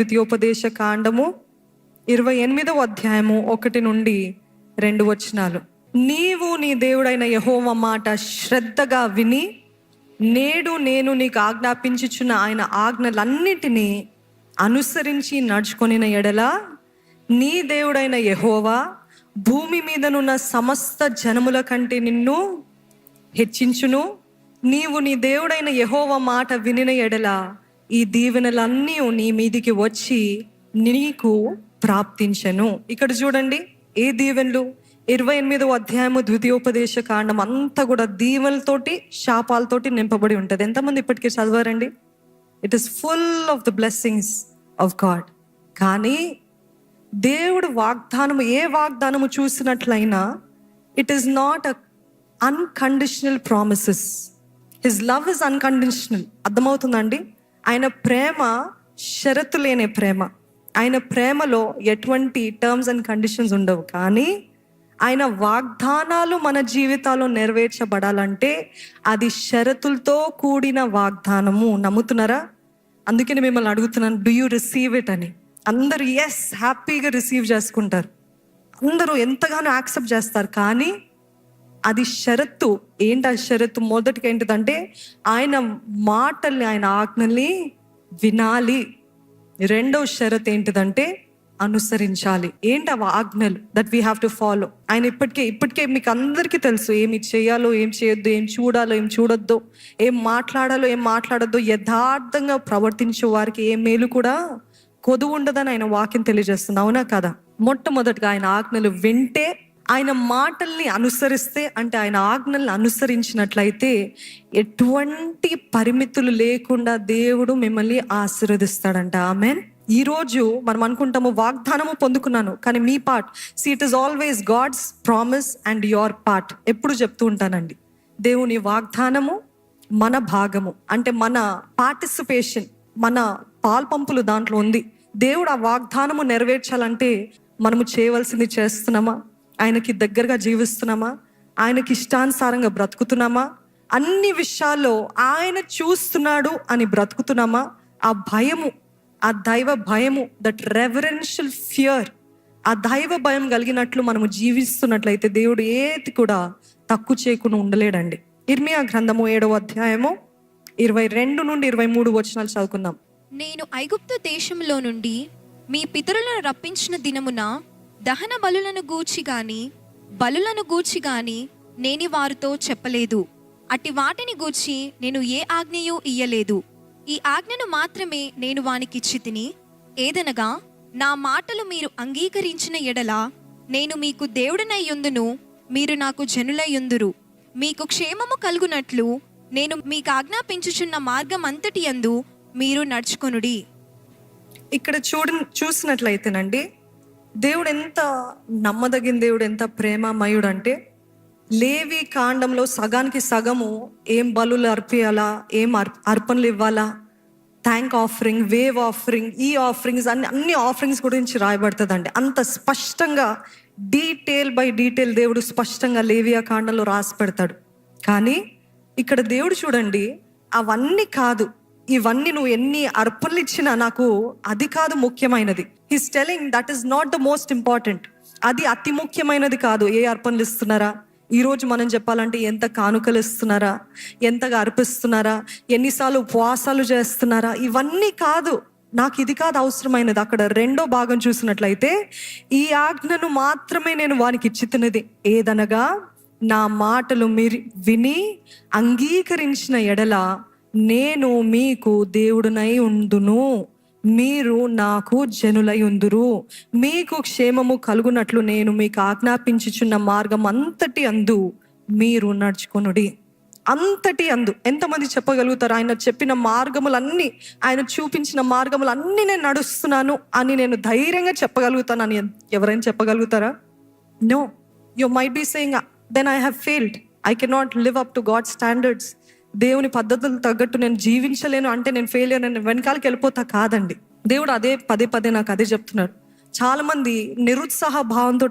ద్వితీయోపదేశ కాండము 28వ అధ్యాయము 1 నుండి 2 వచనాలు. నీవు నీ దేవుడైన యెహోవా మాట శ్రద్ధగా విని నేడు నేను నీకు ఆజ్ఞాపించుచున్న ఆయన ఆజ్ఞలన్నిటినీ అనుసరించి నడుచుకొనిన ఎడల నీ దేవుడైన యెహోవా భూమి మీదనున్న సమస్త జనముల కంటే నిన్ను హెచ్చించును. నీవు నీ దేవుడైన యెహోవా మాట వినిన ఎడల ఈ దీవెనలన్నీ నీ మీదికి వచ్చి నీకు ప్రాప్తించను. ఇక్కడ చూడండి, ఏ దీవెనలు? 28వ అధ్యాయము ద్వితీయోపదేశ కాండం అంతా కూడా దీవెనలతోటి శాపాలతోటి నింపబడి ఉంటుంది. ఎంతమంది ఇప్పటికీ చదివారండి? It is full of the blessings of God. కానీ దేవుడు వాగ్దానము, ఏ వాగ్దానము చూసినట్లయినా it is not a unconditional promises. His love is unconditional. అర్థమవుతుందండి? ఆయన ప్రేమ షరతు లేని ప్రేమ. ఆయన ప్రేమలో ఎటువంటి టర్మ్స్ అండ్ కండిషన్స్ ఉండవు. కానీ ఆయన వాగ్దానాలు మన జీవితాల్లో నెరవేర్చబడాలంటే అది షరతులతో కూడిన వాగ్దానము. నమ్ముతున్నారా? అందుకే నేను మిమ్మల్ని అడుగుతున్నాను, డూ యూ రిసీవ్ ఇట్ అని. అందరూ ఎస్ హ్యాపీగా రిసీవ్ చేసుకుంటారు, అందరూ ఎంతగానో యాక్సెప్ట్ చేస్తారు. కానీ అది షరతు. ఏంటి ఆ షరతు? మొదటిగా ఏంటిదంటే ఆయన మాటల్ని, ఆయన ఆజ్ఞల్ని వినాలి. రెండవ షరతు ఏంటిదంటే అనుసరించాలి. ఏంటి ఆ ఆజ్ఞలు? That we have to follow. ఆయన ఇప్పటికే మీకు అందరికీ తెలుసు ఏమి చేయాలో, ఏం చేయొద్దు, ఏం చూడాలో, ఏం చూడొద్దు, ఏం మాట్లాడాలో, ఏం మాట్లాడొద్దు. యథార్థంగా ప్రవర్తించే వారికి ఏ మేలు కూడా కొదువు ఉండదని ఆయన వాక్యం తెలియజేస్తుంది. అవునా కదా? మొట్టమొదటిగా ఆయన ఆజ్ఞలు వింటే, ఆయన మాటల్ని అనుసరిస్తే, అంటే ఆయన ఆజ్ఞల్ని అనుసరించినట్లయితే ఎటువంటి పరిమితులు లేకుండా దేవుడు మిమ్మల్ని ఆశీర్వదిస్తాడంట. ఆమేన్. ఈరోజు మనం అనుకుంటాము వాగ్దానము పొందుకున్నాను, కానీ మీ part, it is always God's promise and your part. ఎప్పుడు చెప్తూ ఉంటానండి, దేవుని వాగ్దానము మన భాగము, అంటే మన పార్టిసిపేషన్, మన పాల్పంపులు దాంట్లో ఉంది. దేవుడు ఆ వాగ్దానము నెరవేర్చాలంటే మనము చేయవలసింది చేస్తున్నామా? ఆయనకి దగ్గరగా జీవిస్తున్నామా? ఆయనకి ఇష్టానుసారంగా బ్రతుకుతున్నామా? అన్ని విషయాల్లో ఆయన చూస్తున్నాడు అని బ్రతుకుతున్నామా? ఆ భయము, ఆ దైవ భయము, దట్ రెవరెన్షియల్ ఫియర్, ఆ దైవ భయం కలిగినట్లు మనము జీవిస్తున్నట్లయితే దేవుడు ఏది కూడా తక్కువ చేయకుండా ఉండలేడండి. ఇర్మియా గ్రంథము 7వ అధ్యాయము 22 నుండి 23 వచనాలు చదువుకుందాం. నేను ఐగుప్తు దేశంలో నుండి మీ పితరులను రప్పించిన దినమున దహన బలులను గూర్చి గాని బలులను గూర్చి గాని నేను వారితో చెప్పలేదు. అట్టి వాటిని గూర్చి నేను ఏ ఆజ్ఞయూ ఇయ్యలేదు. ఈ ఆజ్ఞను మాత్రమే నేను వానికిచ్చి తిని, ఏదనగా నా మాటలు మీరు అంగీకరించిన ఎడల నేను మీకు దేవుడనయ్యుందును, మీరు నాకు జనులయ్యుందురు. మీకు క్షేమము కలుగునట్లు నేను మీకు ఆజ్ఞాపించుచున్న మార్గం అంతటి యందు మీరు నడుచుకొనుడి. ఇక్కడ చూసినట్లయితేనండి, దేవుడు ఎంత నమ్మదగిన దేవుడు, ఎంత ప్రేమమయుడు అంటే, లేవి కాండంలో సగానికి సగము ఏం బలులు అర్పియాలా, ఏం అర్పణలు ఇవ్వాలా, థ్యాంక్ ఆఫరింగ్, వేవ్ ఆఫరింగ్, ఈ ఆఫరింగ్స్, అన్ని ఆఫరింగ్స్ గురించి రాయబడుతుందండి. అంత స్పష్టంగా డీటెయిల్ బై డీటెయిల్ దేవుడు స్పష్టంగా లేవియా కాండంలో రాసి పెడతాడు. కానీ ఇక్కడ దేవుడు చూడండి, అవన్నీ కాదు, ఇవన్నీ నువ్వు ఎన్ని అర్పణలు ఇచ్చినా నాకు అది కాదు ముఖ్యమైనది. He's telling that is not the most important. అది అతి ముఖ్యమైనది కాదు. ఏ అర్పణలు ఇస్తున్నారా? ఈరోజు మనం చెప్పాలంటే ఎంత కానుకలు ఇస్తున్నారా, ఎంతగా అర్పిస్తున్నారా, ఎన్నిసార్లు ఉపవాసాలు చేస్తున్నారా, ఇవన్నీ కాదు. నాకు ఇది కాదు అవసరమైనది. అక్కడ రెండో భాగం చూసినట్లయితే, ఈ ఆజ్ఞను మాత్రమే నేను వానికి ఇచ్చి తినది, ఏదనగా నా మాటలు మీరు విని అంగీకరించిన ఎడల నేను మీకు దేవుడునై ఉందును, మీరు నాకు జనులై ఉందురు. మీకు క్షేమము కలుగునట్లు నేను మీకు ఆజ్ఞాపించుచున్న మార్గం అంతటి అందు మీరు నడుచుకొనుడి. అంతటి అందు ఎంతమంది చెప్పగలుగుతారు? ఆయన చెప్పిన మార్గములన్నీ, ఆయన చూపించిన మార్గములన్నీ నేను నడుస్తున్నాను అని నేను ధైర్యంగా చెప్పగలుగుతాను అని ఎవరైనా చెప్పగలుగుతారా? No. You might be saying, then I have failed, I cannot live up to God standards. దేవుని పద్ధతులకు తగ్గట్టు నేను జీవించలేను అంటే నేను ఫెయిలియర్, నేను వెనకాలకి వెళ్ళిపోతా. కాదండి. దేవుడు అదే పదే నాకు అదే చెప్తున్నాడు. చాలా మంది నిరుత్సాహ భావంతో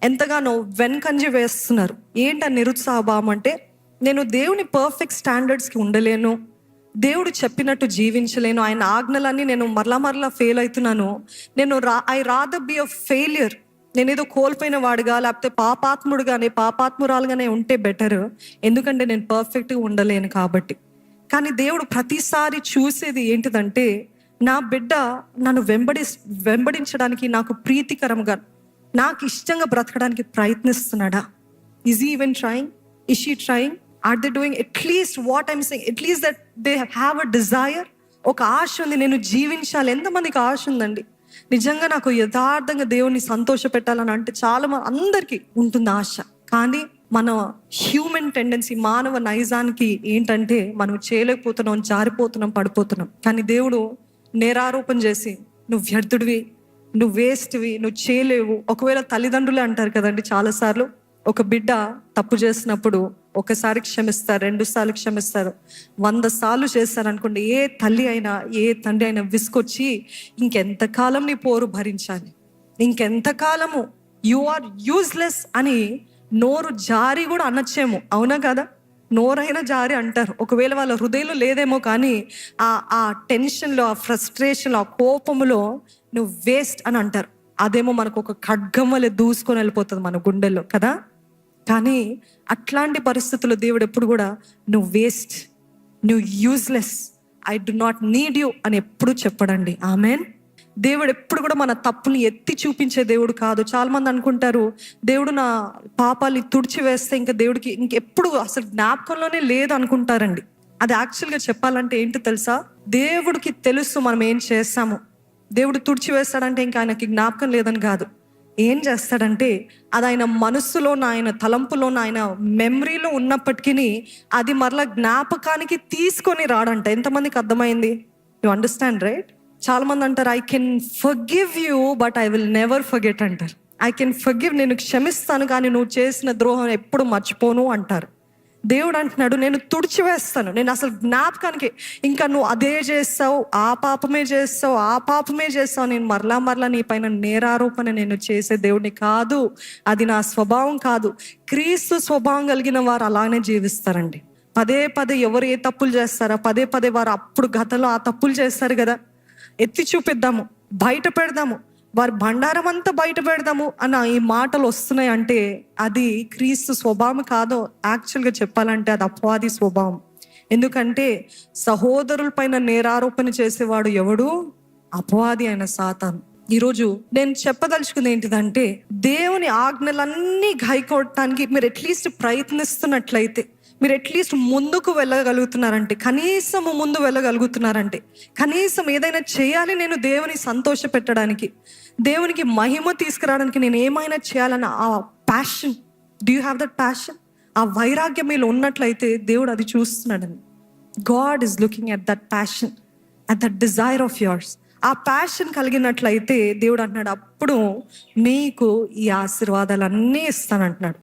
ఎంతగానో వెనకంజ వేస్తున్నారు. ఏంటి ఆ నిరుత్సాహ భావం అంటే, నేను దేవుని పర్ఫెక్ట్ స్టాండర్డ్స్కి ఉండలేను, దేవుడు చెప్పినట్టు జీవించలేను, ఆయన ఆజ్ఞలన్నీ నేను మరలా ఫెయిల్ అవుతున్నాను. I rather be a failure. నేనేదో కోల్పోయిన వాడుగా, లేకపోతే పాపాత్మురాలుగానే ఉంటే బెటర్. ఎందుకంటే నేను పర్ఫెక్ట్గా ఉండలేను కాబట్టి. కానీ దేవుడు ప్రతిసారి చూసేది ఏంటిదంటే, నా బిడ్డ నన్ను వెంబడించడానికి, నాకు ప్రీతికరంగా, నాకు ఇష్టంగా బ్రతకడానికి ప్రయత్నిస్తున్నాడా? Is he even trying? Is she trying? Are they doing at least what I'm saying? At least that they have a desire. ఒక ఆశ ఉంది, నేను జీవించాలి. ఎంతమందికి ఆశ ఉందండి? నిజంగా నాకు యథార్థంగా దేవుణ్ణి సంతోష పెట్టాలని అంటే చాలా అందరికీ ఉంటుంది ఆశ. కానీ మన హ్యూమన్ టెండెన్సీ, మానవ నైజానికి ఏంటంటే మనం చేయలేకపోతున్నాం, జారిపోతున్నాం, పడిపోతున్నాం. కానీ దేవుడు నేరారోపణ చేసి, నువ్వు వ్యర్థుడివి, నువ్వు వేస్ట్వి, నువ్వు చేయలేవు. ఒకవేళ తల్లిదండ్రులే అంటారు కదండి చాలాసార్లు, ఒక బిడ్డ తప్పు చేసినప్పుడు ఒకసారి క్షమిస్తారు, 2 సార్లు క్షమిస్తారు, 100 సార్లు చేస్తారు అనుకోండి. ఏ తల్లి అయినా, ఏ తండ్రి అయినా విసుకొచ్చి, ఇంకెంతకాలం నీ పోరు భరించాలి, ఇంకెంతకాలము, యు ఆర్ యూజ్లెస్ అని నోరు జారి కూడా అనొచ్చేమో. అవునా కదా? నోరైనా జారి అంటారు. ఒకవేళ వాళ్ళ హృదయంలో లేదేమో, కానీ ఆ టెన్షన్లో, ఆ ఫ్రస్ట్రేషన్లో, ఆ కోపంలో నువ్వు వేస్ట్ అని అంటారు. అదేమో మనకు ఒక ఖడ్గం వల్ల దూసుకొని వెళ్ళిపోతుంది మన గుండెల్లో కదా. కానీ అట్లాంటి పరిస్థితుల్లో దేవుడు ఎప్పుడు కూడా నువ్వు వేస్ట్, నువ్వు useless, I do not need you అని ఎప్పుడు చెప్పడండి. ఆమెన్. దేవుడు ఎప్పుడు కూడా మన తప్పుని ఎత్తి చూపించే దేవుడు కాదు. చాలా మంది అనుకుంటారు, దేవుడు నా పాపాలు తుడిచి వేస్తే ఇంకా దేవుడికి ఇంకెప్పుడు అసలు జ్ఞాపకంలోనే లేదు అనుకుంటారండి. అది యాక్చువల్గా చెప్పాలంటే ఏంటో తెలుసా? దేవుడికి తెలుసు మనం ఏం చేస్తాము. దేవుడు తుడిచి వేస్తాడంటే ఇంకా ఆయనకి జ్ఞాపకం లేదని కాదు. ఏం చేస్తాడంటే అది ఆయన మనస్సులోన, ఆయన తలంపులోన, ఆయన మెమరీలో ఉన్నప్పటికీ అది మరలా జ్ఞాపకానికి తీసుకొని రాడంట. ఎంతమందికి అర్థమైంది? You understand right? చాలా మంది అంటారు, I can forgive you but I will never forget అంటారు. ఐ కెన్ ఫర్గివ్, నేను క్షమిస్తాను కానీ నువ్వు చేసిన ద్రోహం ఎప్పుడు మర్చిపోను అంటారు. దేవుడు అంటున్నాడు, నేను తుడిచివేస్తాను, నేను అసలు జ్ఞాపకానికి, ఇంకా నువ్వు అదే చేస్తావు, ఆ పాపమే చేస్తావు, నేను మరలా నీ పైన నేరారోపణ నేను చేసే దేవుడిని కాదు. అది నా స్వభావం కాదు. క్రీస్తు స్వభావం కలిగిన వారు అలానే జీవిస్తారండి. పదే ఎవరు ఏ తప్పులు చేస్తారా, పదే వారు అప్పుడు గతంలో ఆ తప్పులు చేస్తారు కదా, ఎత్తి చూపిద్దాము, బయట పెడదాము, వారి బండారం అంతా బయట పెడదాము అన్న ఈ మాటలు వస్తున్నాయి అంటే అది క్రీస్తు స్వభావం కాదు. యాక్చువల్గా చెప్పాలంటే అది అపవాది స్వభావం. ఎందుకంటే సహోదరుల పైన నేరారోపణ చేసేవాడు ఎవడు? అపవాది అయిన సాతాను. ఈరోజు నేను చెప్పదలుచుకుంది ఏంటిదంటే, దేవుని ఆజ్ఞలన్నీ గైకొట్టడానికి మీరు అట్లీస్ట్ ప్రయత్నిస్తున్నట్లయితే, మీరు అట్లీస్ట్ ముందుకు వెళ్ళగలుగుతున్నారంటే, కనీసం ఏదైనా చేయాలి, నేను దేవుని సంతోష పెట్టడానికి, దేవునికి మహిమ తీసుకురావడానికి నేను ఏమైనా చేయాలన్న ఆ passion, do you have that passion? ఆ వైరాగ్యం మీలో ఉన్నట్లయితే దేవుడు అది చూస్తున్నాడని. God is looking at that passion, at that desire of yours. ఆ ప్యాషన్ కలిగినట్లయితే దేవుడు అంటున్నాడు, అప్పుడు మీకు ఈ ఆశీర్వాదాలన్నీ ఇస్తానంటున్నాడు.